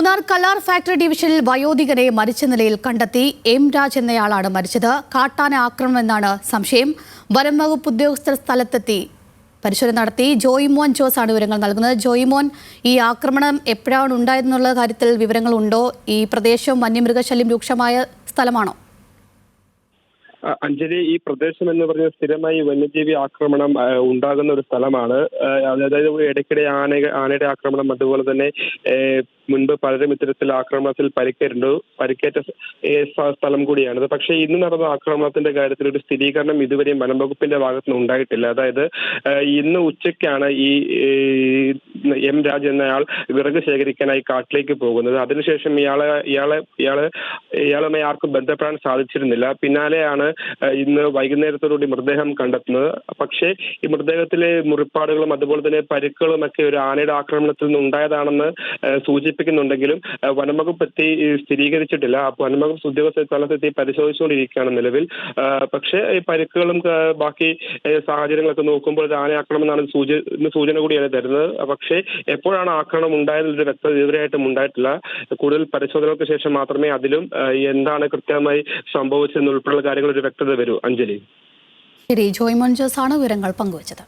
Munnar കലാർ factory ഡിവിഷനിൽ വയോധികനെ മരിച്ച നിലയിൽ കണ്ടെത്തി. എം രാജ് എന്നയാളാണ് മരിച്ചത്. കാട്ടാന ആക്രമണം എന്നാണ് സംശയം. വനം വകുപ്പ് ഉദ്യോഗസ്ഥർ സ്ഥലത്തെത്തി പരിശോധന നടത്തി. ജോയിമോൻ ജോസ് ആണ് വിവരങ്ങൾ നൽകുന്നത്. ജോയിമോൻ, ഈ ആക്രമണം എപ്പോഴാണ് ഉണ്ടായതെന്നുള്ള കാര്യത്തിൽ വിവരങ്ങളുണ്ടോ? ഈ പ്രദേശം വന്യമൃഗശല്യം രൂക്ഷമായ സ്ഥലമാണോ? അഞ്ജലി, ഈ പ്രദേശം എന്ന് പറഞ്ഞ സ്ഥിരമായി വന്യജീവി ആക്രമണം ഉണ്ടാകുന്ന ഒരു സ്ഥലമാണ്. അതായത് ഇടയ്ക്കിടെ ആനയുടെ ആക്രമണം, അതുപോലെ തന്നെ മുൻപ് പലരും ഇത്തരത്തിൽ ആക്രമണത്തിൽ പരിക്കേറ്റ സ്ഥലം കൂടിയാണിത്. പക്ഷേ ഇന്ന് നടന്ന ആക്രമണത്തിന്റെ കാര്യത്തിൽ ഒരു സ്ഥിരീകരണം ഇതുവരെയും വനംവകുപ്പിന്റെ ഭാഗത്ത് നിന്ന് ഉണ്ടായിട്ടില്ല. അതായത് ഇന്ന് ഉച്ചയ്ക്കാണ് ഈ എം രാജ് എന്നയാൾ വിറക് ശേഖരിക്കാനായി കാട്ടിലേക്ക് പോകുന്നത്. അതിനുശേഷം ഇയാളുമായി ആർക്കും ബന്ധപ്പെടാൻ സാധിച്ചിരുന്നില്ല. പിന്നാലെയാണ് ഇന്ന് വൈകുന്നേരത്തോടുകൂടി മൃതദേഹം കണ്ടെത്തുന്നത്. പക്ഷേ ഈ മൃതദേഹത്തിലെ മുറിപ്പാടുകളും അതുപോലെ തന്നെ പരിക്കുകളും ഒക്കെ ഒരു ആനയുടെ ആക്രമണത്തിൽ നിന്ന് ഉണ്ടായതാണെന്ന് സൂചിപ്പിക്കുന്നുണ്ടെങ്കിലും വനംവകുപ്പ് സ്ഥിരീകരിച്ചിട്ടില്ല. വനംവകുപ്പ് ഉദ്യോഗസ്ഥർ സ്ഥലത്തെത്തി പരിശോധിച്ചുകൊണ്ടിരിക്കുകയാണ് നിലവിൽ. പക്ഷേ ഈ പരിക്കുകളും ബാക്കി സാഹചര്യങ്ങളൊക്കെ നോക്കുമ്പോൾ ഒരു ആന ആക്രമണം എന്നാണ് സൂചന കൂടിയാണ് തരുന്നത്. പക്ഷേ എപ്പോഴാണ് ആക്രമണം ഉണ്ടായതിലൊരു വ്യക്തത ഇതുവരെയായിട്ടും ഉണ്ടായിട്ടില്ല. കൂടുതൽ പരിശോധനകൾക്ക് ശേഷം മാത്രമേ അതിലും എന്താണ് കൃത്യമായി സംഭവിച്ചതെന്നുൾപ്പെടെയുള്ള കാര്യങ്ങൾ ഒരു വ്യക്തത വരൂ. അഞ്ജലി. ശരി, ജോയ്മോൻ ജോസ് ആണ് വിവരങ്ങൾ പങ്കുവച്ചത്.